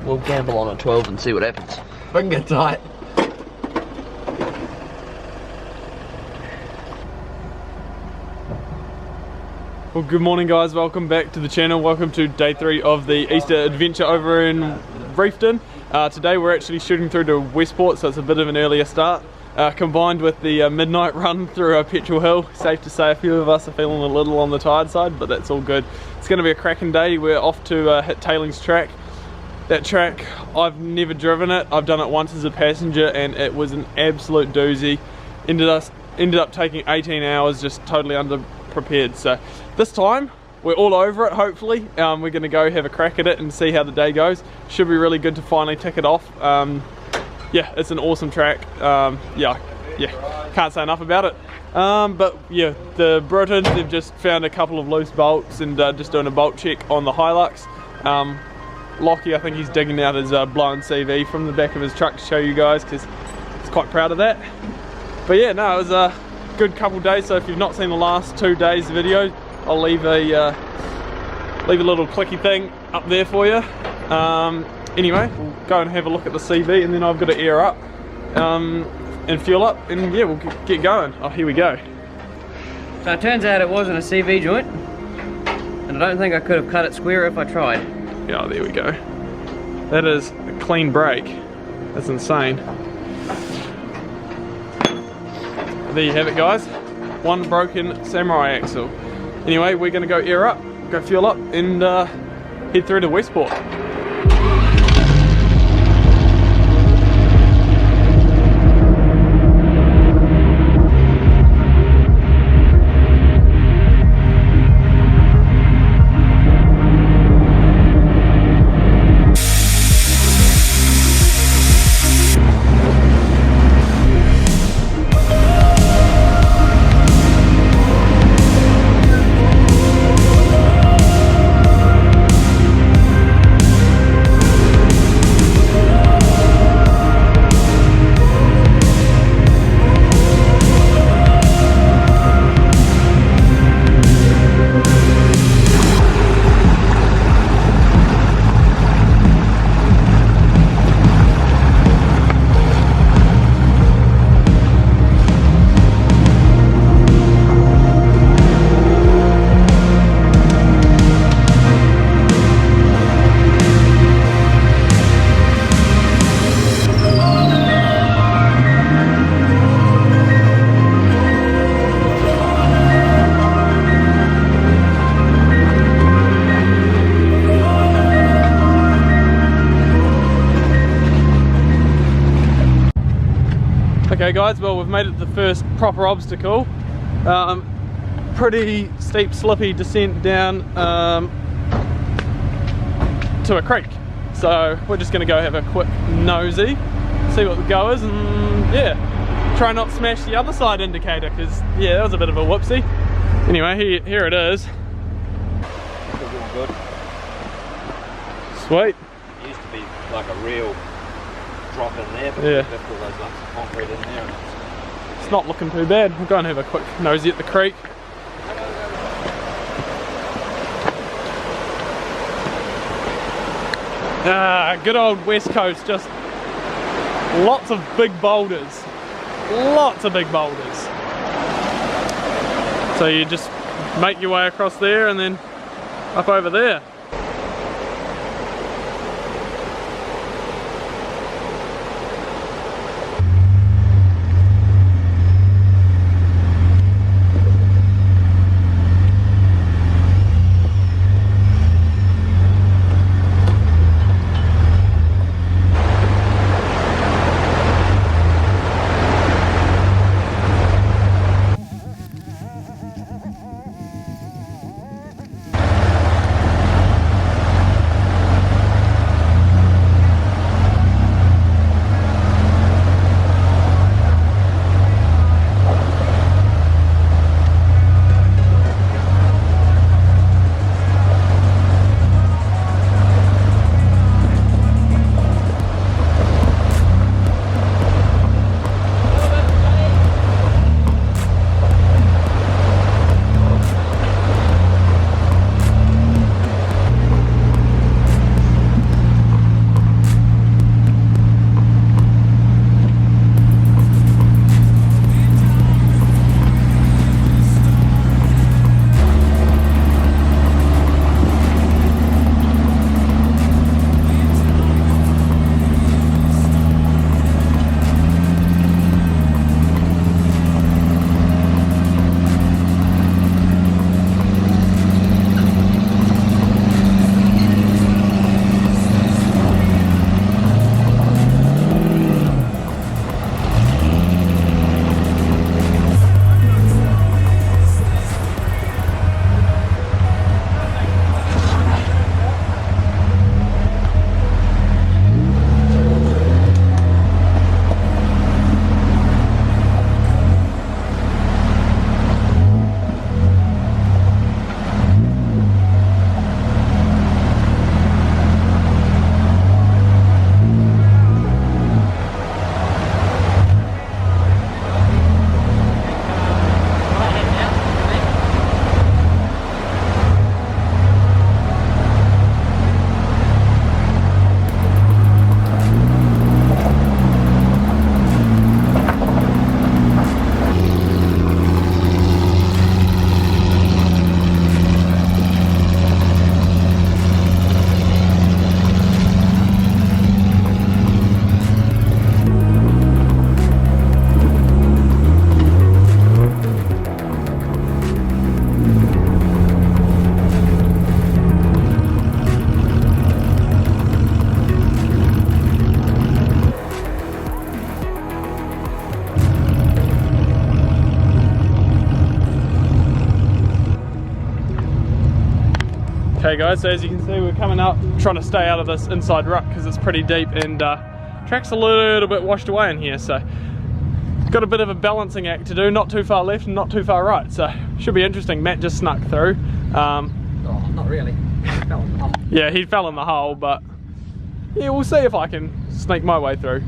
We'll gamble on a 12 and see what happens. Finger tight. Well, good morning guys, welcome back to the channel. Welcome to day 3 of the Easter adventure over in Reefton. Today we're actually shooting through to Westport, so it's a bit of an earlier start. Combined with the midnight run through Petrol Hill. Safe to say a few of us are feeling a little on the tired side, but that's all good. It's going to be a cracking day. We're off to hit TAILINGS track. That track, I've never driven it. I've done it once as a passenger and it was an absolute doozy. Ended up taking 18 hours, just totally underprepared. So this time we're all over it, hopefully. We're going to go have a crack at it and see how the day goes. Should be really good to finally tick it off. Yeah, it's an awesome track. Yeah, can't say enough about it. But yeah, the Britons, they've just found a couple of loose bolts and just doing a bolt check on the Hilux. Lockie, I think he's digging out his blown CV from the back of his truck to show you guys, because he's quite proud of that. But yeah, no, it was a good couple days. So if you've not seen the last 2 days video, I'll leave a little clicky thing up there for you. Anyway, we'll go and have a look at the CV, and then I've got to air up and fuel up, and yeah, we'll get going. Oh, here we go. So it turns out it wasn't a CV joint, and I don't think I could have cut it square if I tried. Yeah, there we go. That is a clean break. That's insane. There you have it, guys. One broken Samurai axle. Anyway, we're going to go air up, go fuel up, and head through to Westport. Okay guys, well we've made it to the first proper obstacle. Pretty steep slippy descent down to a creek. So we're just going to go have a quick nosy, see what the go is, and yeah, try not to smash the other side indicator, because yeah, that was a bit of a whoopsie. Anyway, here it is. Good. Sweet. It used to be like a real drop in there, but yeah, we've got all those lumps of concrete in there, and it's not looking too bad. We'll go and have a quick nosy at the creek. Good old West Coast, just lots of big boulders. Lots of big boulders. So you just make your way across there and then up over there. Okay guys, so as you can see we're coming up, trying to stay out of this inside ruck because it's pretty deep and track's a little bit washed away in here, so got a bit of a balancing act to do, not too far left and not too far right, so should be interesting. Matt just snuck through. Oh, not really. He fell in the hole. Yeah, he fell in the hole, but yeah, we'll see if I can sneak my way through.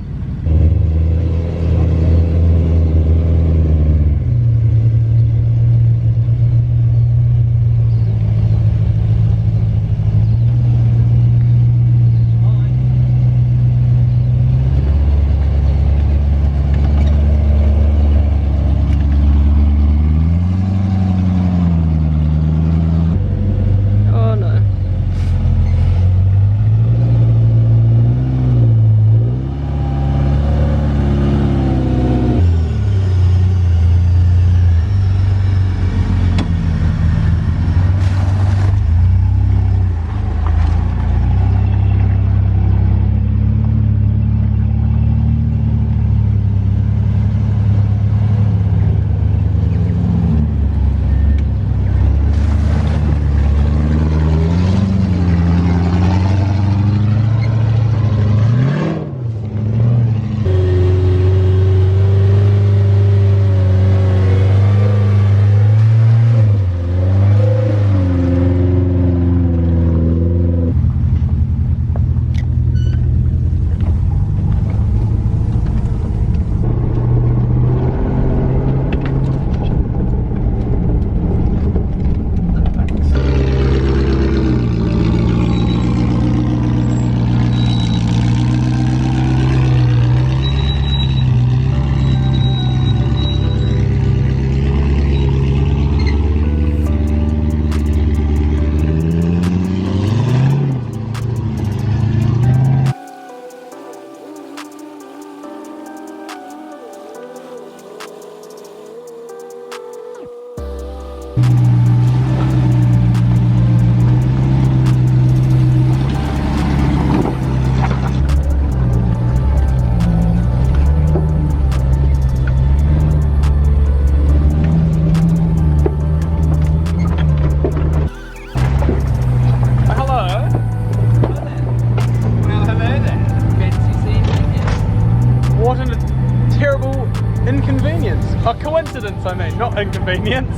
Coincidence, I mean, not inconvenience.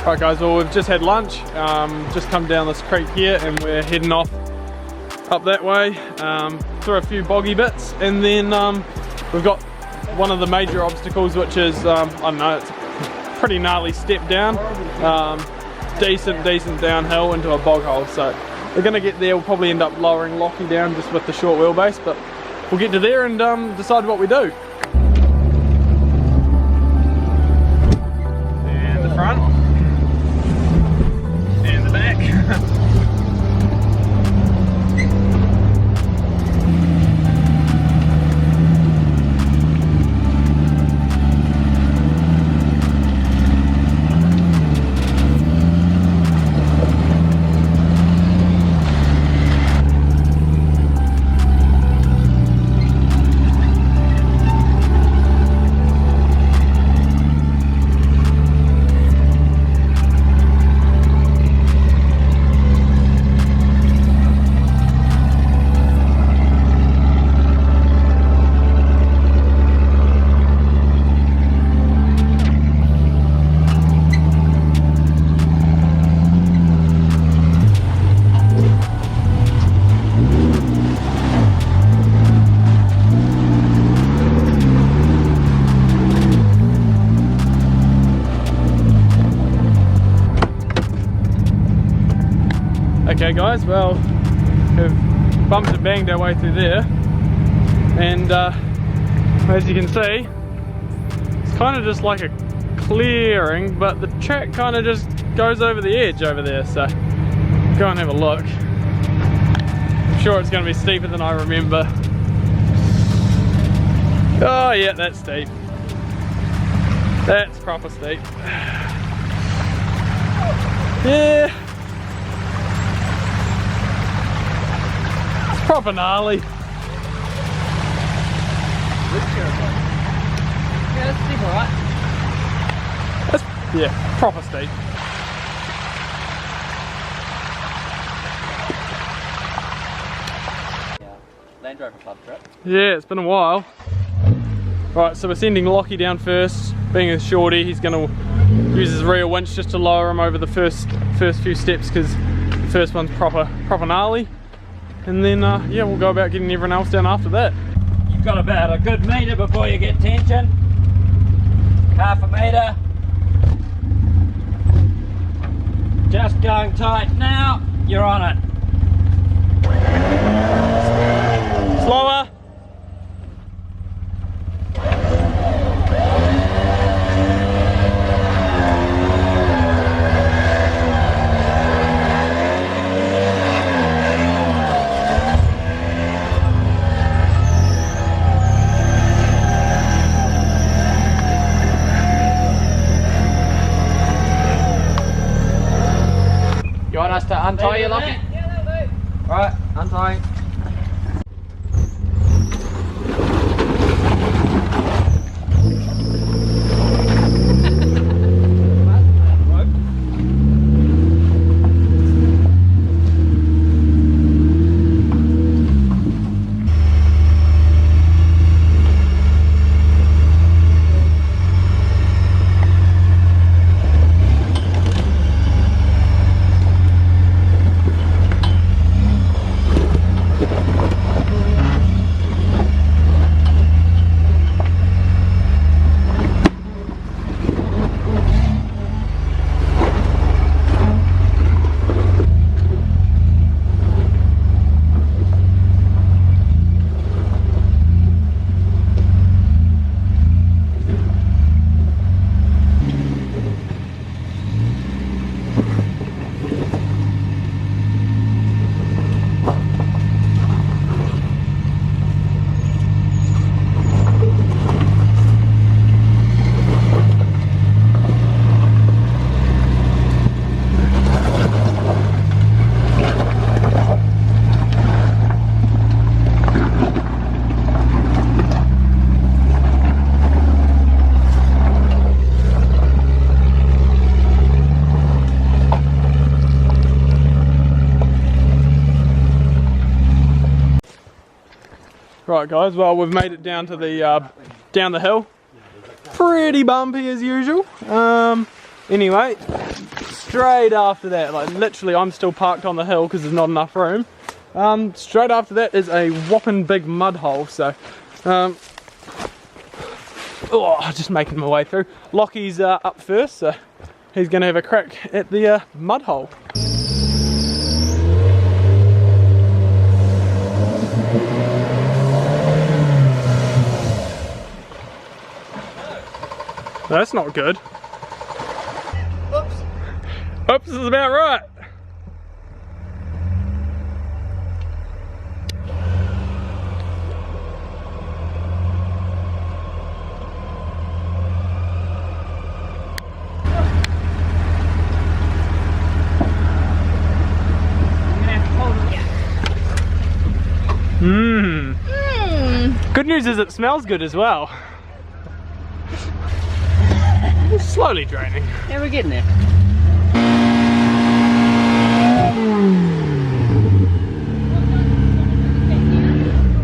Right guys, well we've just had lunch, just come down this creek here and we're heading off up that way through a few boggy bits, and then we've got one of the major obstacles, which is, I don't know, it's a pretty gnarly step down, decent downhill into a bog hole, so we're going to get there. We'll probably end up lowering Lockie down just with the short wheelbase, but we'll get to there and decide what we do. And the front. And the back. Okay guys, well, we've bumped and banged our way through there, and as you can see, it's kind of just like a clearing, but the track kind of just goes over the edge over there, so go and have a look. I'm sure it's going to be steeper than I remember. Oh yeah, that's steep. That's proper steep. Yeah. It's proper gnarly. Yeah, that's steep, alright. Yeah, proper steep. Land Rover Club trip. Yeah, it's been a while. Right, so we're sending Lockie down first. Being a shorty, he's going to use his rear winch just to lower him over the first few steps, because the first one's proper gnarly. And then yeah, we'll go about getting everyone else down after that. You've got about a good metre before you get tension. Half a metre. Just going tight now. You're on it. Slower. You want us to untie you, Lockie? Yeah, that'll do. Right, untying. Right guys, well we've made it down to the down the hill. Pretty bumpy as usual. Anyway, straight after that, like literally I'm still parked on the hill because there's not enough room. Straight after that is a whopping big mud hole, so just making my way through. Lockie's up first, so he's going to have a crack at the mud hole. That's not good. Oops. Oops is about right. Good news is it smells good as well. It's slowly draining. Yeah, we're getting there.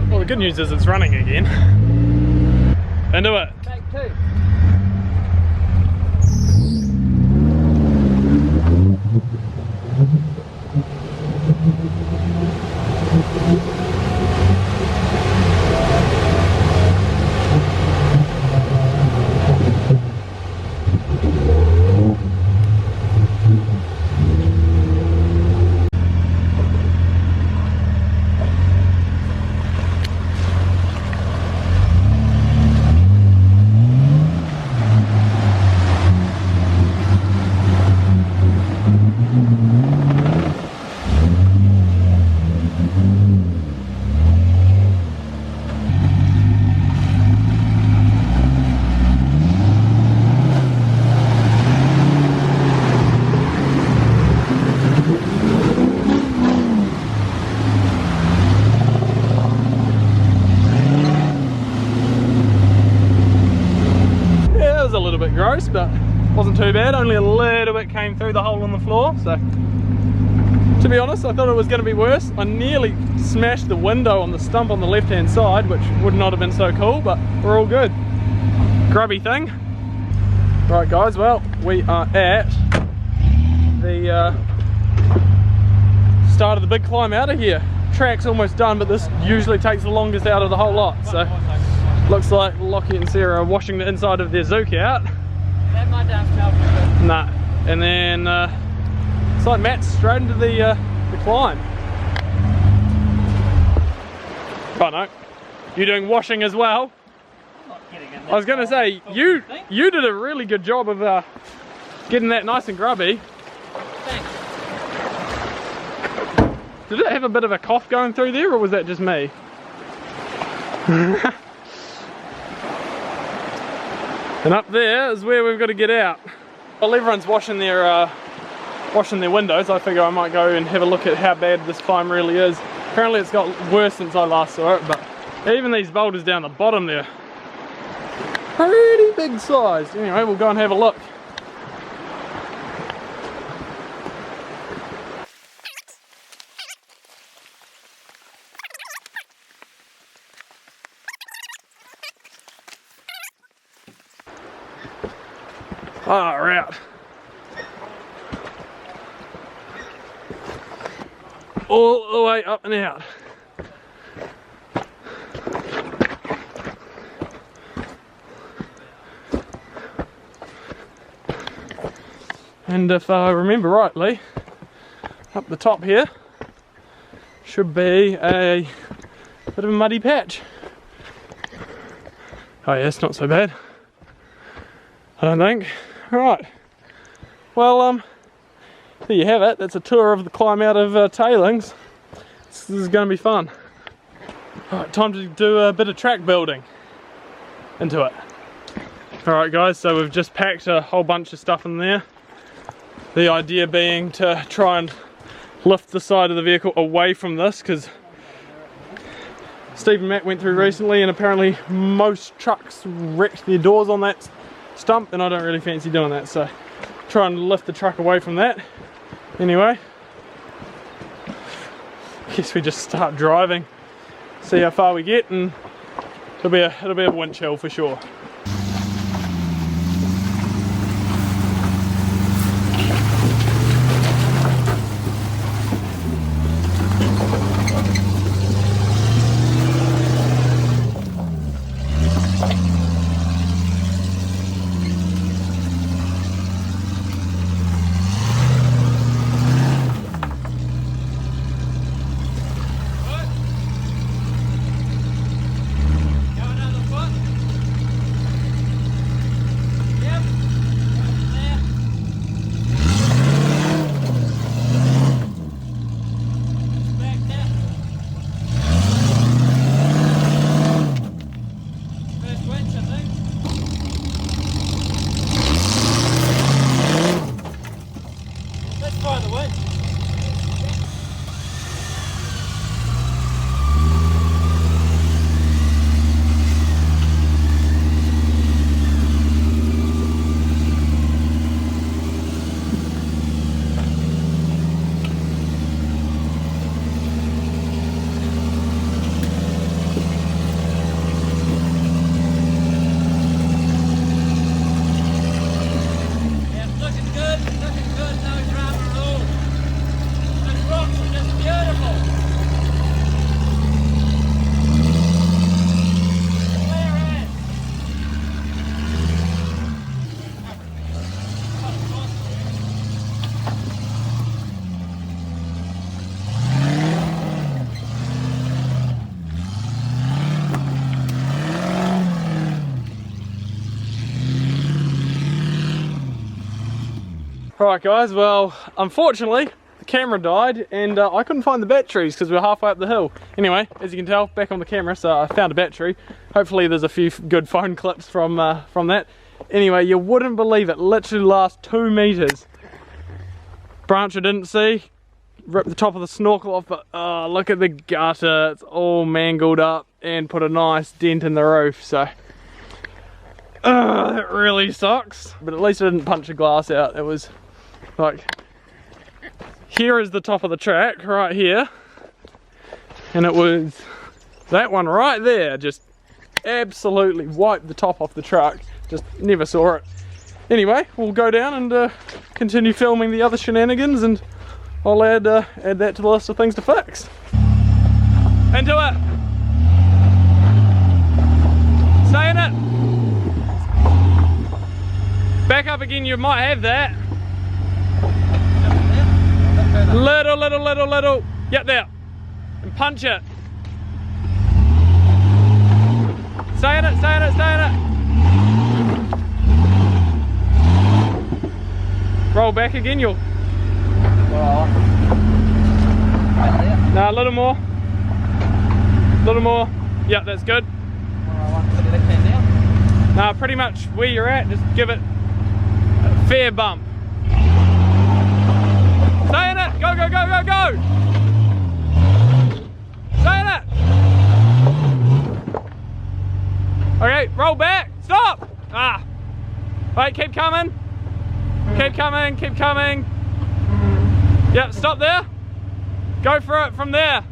Well, the good news is it's running again. Into it. Take two. A little bit gross, but wasn't too bad. Only a little bit came through the hole on the floor, so to be honest I thought it was going to be worse. I nearly smashed the window on the stump on the left hand side, which would not have been so cool, but we're all good. Grubby thing. Right guys, well we are at the start of the big climb out of here. Track's almost done, but this usually takes the longest out of the whole lot, so looks like Lockie and Sarah are washing the inside of their Zook out. That might not smell good. Nah, and then it's like Matt's straight into the climb. Oh no, you doing washing as well? I'm not getting in. I was going to say, you did a really good job of getting that nice and grubby. Thanks. Did it have a bit of a cough going through there, or was that just me? And up there is where we've got to get out. While everyone's washing their windows, I figure I might go and have a look at how bad this climb really is. Apparently it's got worse since I last saw it, but even these boulders down the bottom there, pretty big size. Anyway, we'll go and have a look. Ah, we're out. All the way up and out. And if I remember rightly, up the top here should be a bit of a muddy patch. Oh yeah, it's not so bad, I don't think. Right, well there you have it. That's a tour of the climb out of TAILINGS. This is going to be fun. Alright, time to do a bit of track building into it. Alright guys, so we've just packed a whole bunch of stuff in there. The idea being to try and lift the side of the vehicle away from this, because Steve and Matt went through recently and apparently most trucks wrecked their doors on that stump, and I don't really fancy doing that, so try and lift the truck away from that. Anyway, I guess we just start driving, see how far we get, and it'll be a winch hill for sure. Right guys, well unfortunately the camera died and I couldn't find the batteries because we're halfway up the hill. Anyway, as you can tell, back on the camera, so I found a battery. Hopefully there's a few good phone clips from that. Anyway, you wouldn't believe it, literally lasts 2 meters. Branch I didn't see, ripped the top of the snorkel off, but oh, look at the gutter, it's all mangled up and put a nice dent in the roof, so That really sucks. But at least I didn't punch a glass out. It was like, here is the top of the track, right here. And it was that one right there, just absolutely wiped the top off the truck. Just never saw it. Anyway, we'll go down and continue filming the other shenanigans, and I'll add that to the list of things to fix. Into it! Stay in it! Back up again, you might have that. Little. Yep, there. And punch it. Stay in it. Roll back again, you'll... No, a little more. Yep, that's good. No, pretty much where you're at, just give it a fair bump. Stay in it! Go! Stay in it! Okay, roll back! Stop! Ah! Wait, keep coming! Keep coming! Yep, stop there! Go for it from there!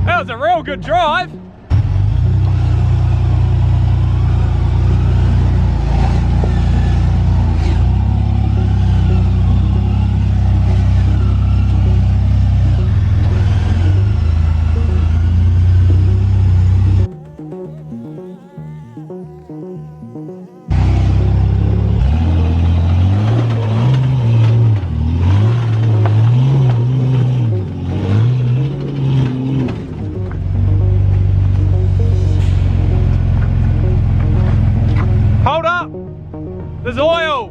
That was a real good drive. There's oil!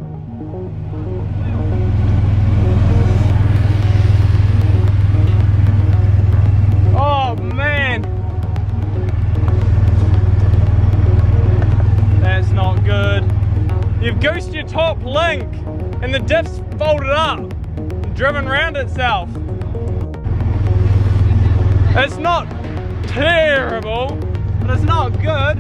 Oh man! That's not good. You've goosed your top link and the diff's folded up and driven around itself. It's not terrible, but it's not good.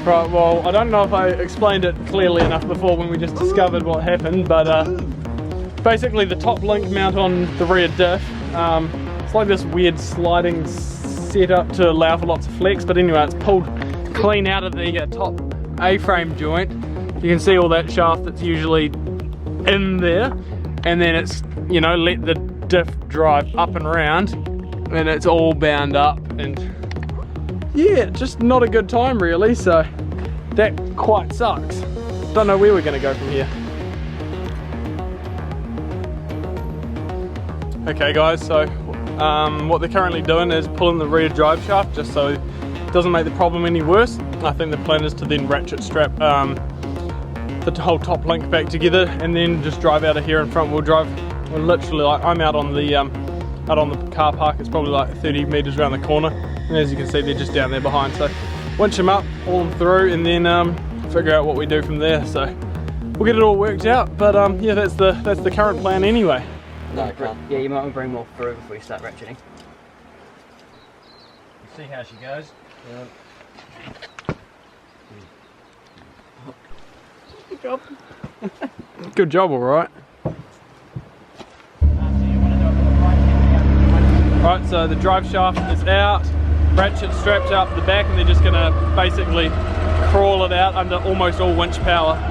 Right, well, I don't know if I explained it clearly enough before when we just discovered what happened, but basically the top link mount on the rear diff, it's like this weird sliding setup to allow for lots of flex, but anyway, it's pulled clean out of the top A-frame joint. You can see all that shaft that's usually in there, and then it's, you know, let the diff drive up and around, and it's all bound up, and yeah, just not a good time really, so that quite sucks. Don't know where we're gonna go from here. Okay guys, so what they're currently doing is pulling the rear drive shaft just so it doesn't make the problem any worse. I think the plan is to then ratchet strap the whole top link back together and then just drive out of here in front wheel drive. We're literally like, I'm out on the car park, it's probably like 30 meters around the corner. And as you can see, they're just down there behind. So winch them up, haul them through, and then figure out what we do from there. So we'll get it all worked out. But yeah, that's the current plan anyway. No, yeah, you might want to bring more through before you start ratcheting. See how she goes. Good job. Good job, all right. Right, so the drive shaft is out. Ratchet strapped up the back, and they're just going to basically crawl it out under almost all winch power.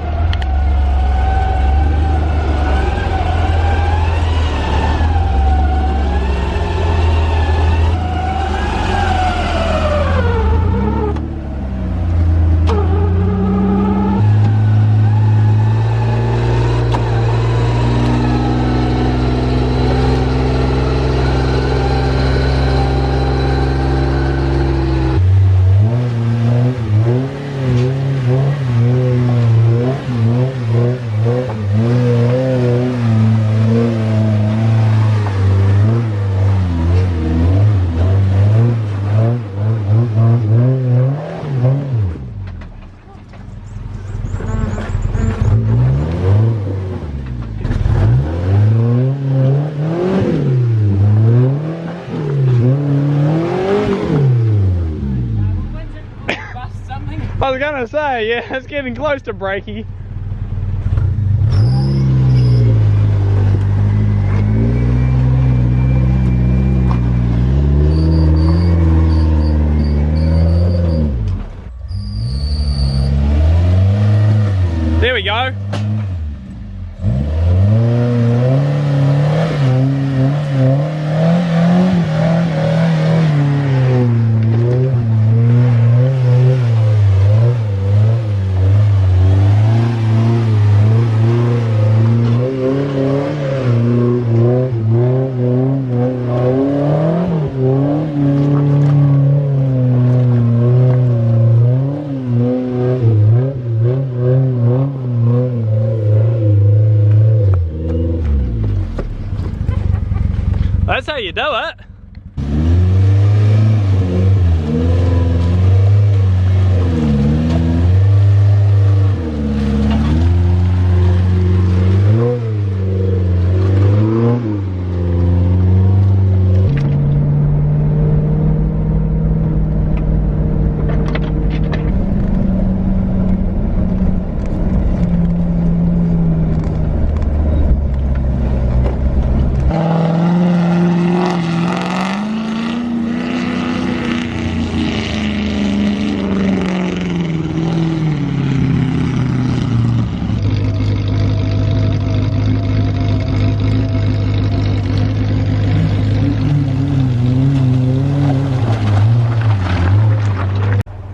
gonna say, yeah, it's getting close to breaky. There we go. That's how you do it.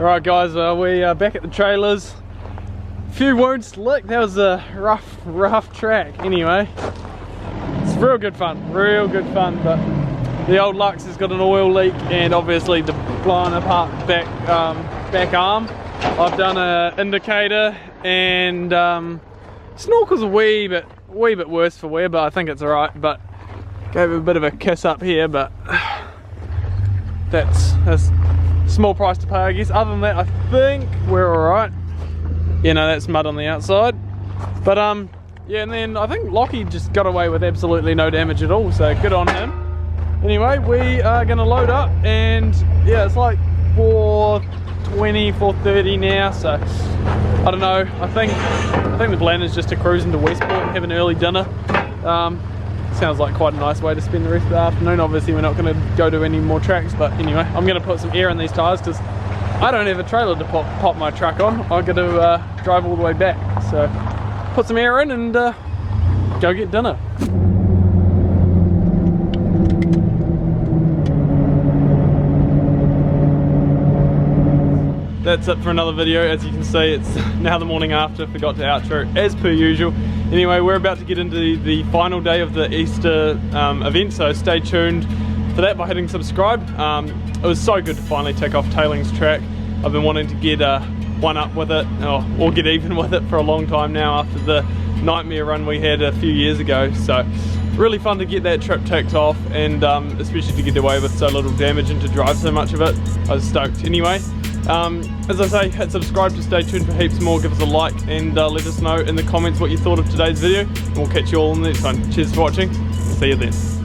Alright guys, we are back at the trailers. Few wounds to lick. That was a rough track anyway. It's real good fun, but the old Lux has got an oil leak and obviously the blown apart back arm. I've done an indicator and Snorkel's a wee bit worse for wear, but I think it's alright. But gave it a bit of a kiss up here, but that's small price to pay, I guess. Other than that, I think we're alright. You know, that's mud on the outside. But yeah, and then I think Lockie just got away with absolutely no damage at all, so good on him. Anyway, we are gonna load up, and yeah, it's like 4:20, 4:30 now, so I don't know. I think the plan is just to cruise into Westport and have an early dinner. Sounds like quite a nice way to spend the rest of the afternoon. Obviously we're not going to go to any more tracks, but anyway, I'm going to put some air in these tyres because I don't have a trailer to pop my truck on. I've got to drive all the way back, so put some air in and go get dinner. That's it for another video. As you can see, it's now the morning after. Forgot to outro as per usual. Anyway, we're about to get into the final day of the Easter event, so stay tuned for that by hitting subscribe. It was so good to finally tick off Tailings track. I've been wanting to get one up with it, or get even with it for a long time now after the nightmare run we had a few years ago. So really fun to get that trip ticked off, and especially to get away with so little damage and to drive so much of it. I was stoked. Anyway, as I say, hit subscribe to stay tuned for heaps more. Give us a like and let us know in the comments what you thought of today's video, and we'll catch you all in the next one. Cheers for watching. See you then.